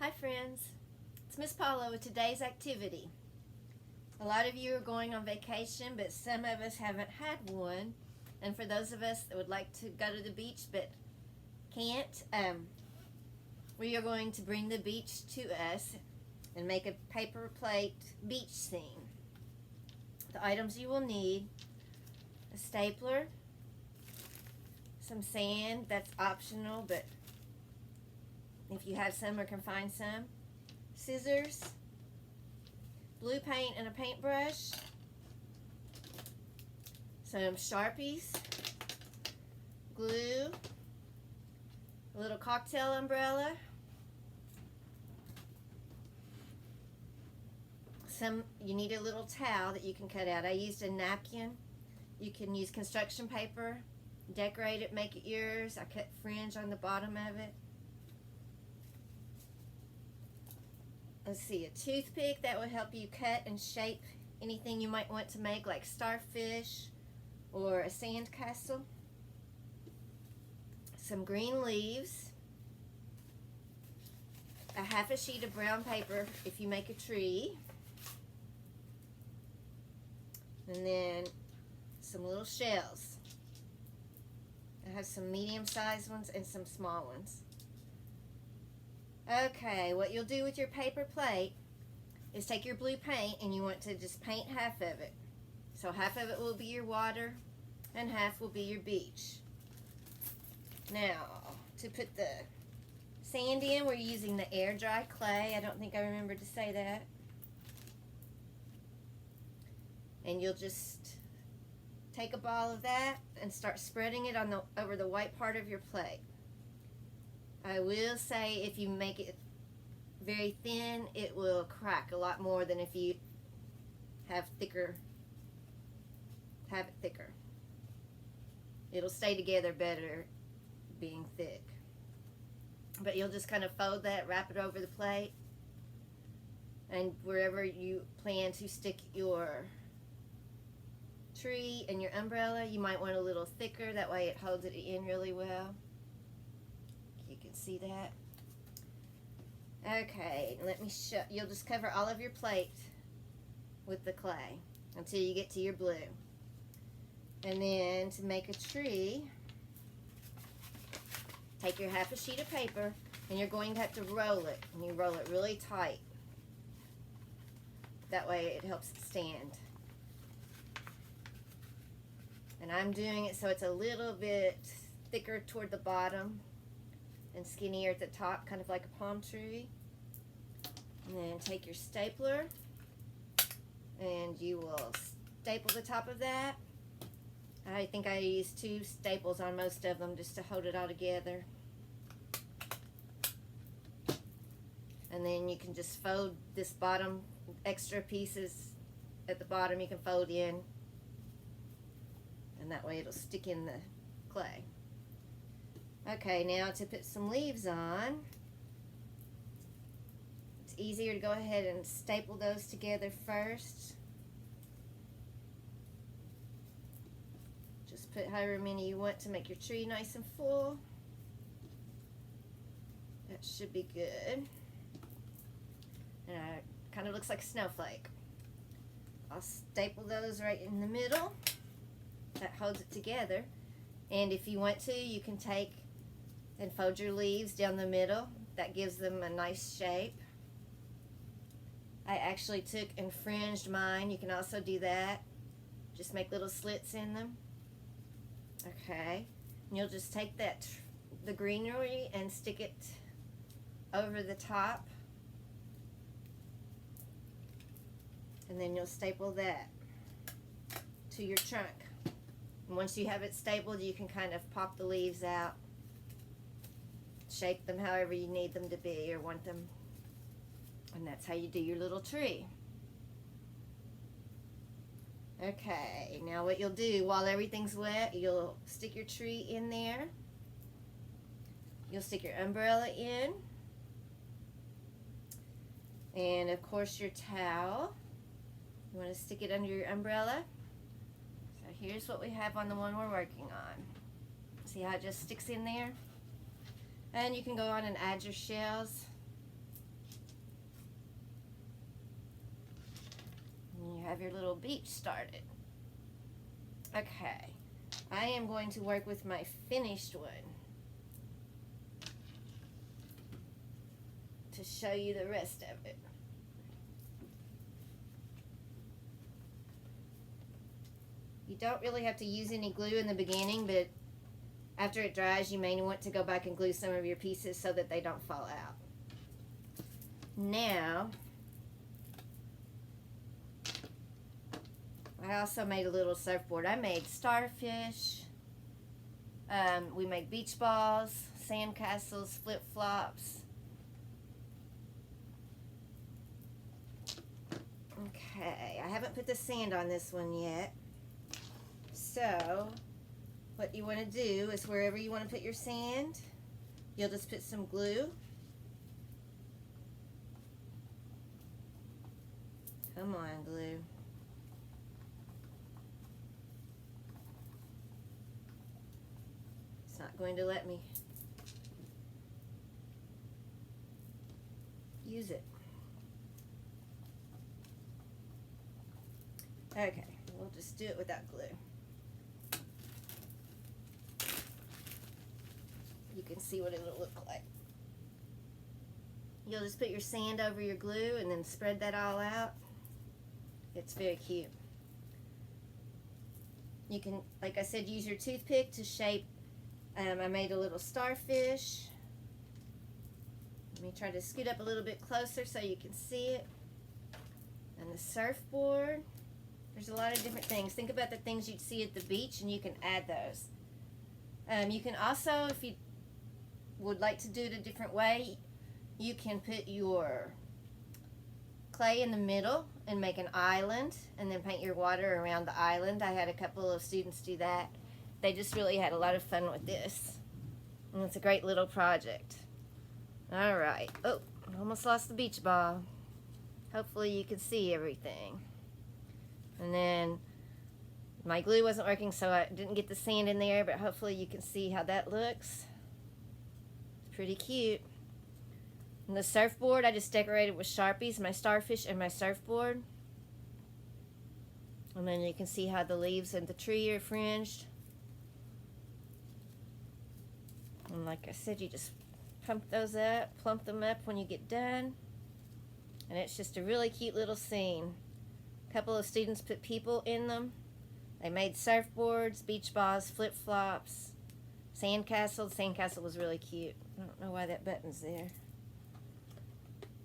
Hi friends, it's Miss Paula with today's activity. A lot of you are going on vacation, but some of us haven't had one. And for those of us that would like to go to the beach but can't, we are going to bring the beach to us and make a paper plate beach scene. The items you will need: a stapler, some sand, that's optional, but if you have some or can find some, scissors, blue paint and a paintbrush, some Sharpies, glue, a little cocktail umbrella, you need a little towel that you can cut out. I used a napkin. You can use construction paper, decorate it, make it yours. I cut fringe on the bottom of it. Let's see, a toothpick that will help you cut and shape anything you might want to make, like starfish or a sandcastle. Some green leaves, a half a sheet of brown paper if you make a tree, and then some little shells. I have some medium-sized ones and some small ones. Okay, what you'll do with your paper plate is take your blue paint and you want to just paint half of it. So half of it will be your water and half will be your beach. Now, to put the sand in, we're using the air dry clay. I don't think I remembered to say that. And you'll just take a ball of that and start spreading it on over the white part of your plate. I will say if you make it very thin, it will crack a lot more than if you have it thicker. It'll stay together better being thick. But you'll just kind of fold that, wrap it over the plate, and wherever you plan to stick your tree and your umbrella, you might want a little thicker, that way it holds it in really well. You can see that. Okay, let me show. You'll just cover all of your plate with the clay until you get to your blue. And then to make a tree, take your half a sheet of paper and you're going to have to roll it. And you roll it really tight. That way it helps it stand. And I'm doing it so it's a little bit thicker toward the bottom and skinnier at the top, kind of like a palm tree. And then take your stapler and you will staple the top of that. I think I use 2 staples on most of them just to hold it all together. And then you can just fold this bottom, extra pieces at the bottom you can fold in, and that way it'll stick in the clay. Okay, now to put some leaves on, it's easier to go ahead and staple those together first. Just put however many you want to make your tree nice and full. That should be good. And it kind of looks like a snowflake. I'll staple those right in the middle. That holds it together. And if you want to, you can take and fold your leaves down the middle. That gives them a nice shape. I actually took and fringed mine. You can also do that. Just make little slits in them. Okay. And you'll just take the greenery and stick it over the top. And then you'll staple that to your trunk. And once you have it stapled, you can kind of pop the leaves out, shape them however you need them to be or want them, and that's how you do your little tree. Okay, now what you'll do while everything's wet, you'll stick your tree in there, you'll stick your umbrella in, and of course your towel. You want to stick it under your umbrella. So here's what we have on the one we're working on. See how it just sticks in there? And you can go on and add your shells. have your little beach started. Okay, I am going to work with my finished one to show you the rest of it. You don't really have to use any glue in the beginning, but after it dries, you may want to go back and glue some of your pieces so that they don't fall out. Now, I also made a little surfboard. I made starfish. We made beach balls, sand castles, flip-flops. Okay, I haven't put the sand on this one yet. So, what you want to do is wherever you want to put your sand, you'll just put some glue. Come on, glue. It's not going to let me use it. Okay, we'll just do it without glue. You can see what it'll look like. You'll just put your sand over your glue and then spread that all out. It's very cute. You can, like I said, use your toothpick to shape. I made a little starfish. Let me try to scoot up a little bit closer so you can see it. And the surfboard. There's a lot of different things. Think about the things you'd see at the beach and you can add those. You can also, if you would like to do it a different way, you can put your clay in the middle and make an island and then paint your water around the island. I had a couple of students do that. They just really had a lot of fun with this. And it's a great little project. Alright. Oh, I almost lost the beach ball. Hopefully you can see everything. And then my glue wasn't working, so I didn't get the sand in there, but hopefully you can see how that looks. It's pretty cute. And the surfboard, I just decorated with Sharpies, my starfish and my surfboard. And then you can see how the leaves and the tree are fringed. And like I said, you just plump them up when you get done. And it's just a really cute little scene. A couple of students put people in them. They made surfboards, beach balls, flip-flops, sandcastle. The sandcastle was really cute. I don't know why that button's there.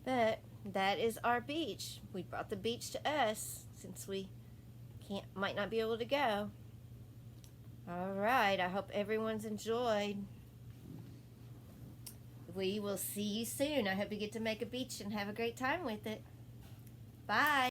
But that is our beach. We brought the beach to us since we might not be able to go. Alright, I hope everyone's enjoyed. We will see you soon. I hope you get to make a beach and have a great time with it. Bye.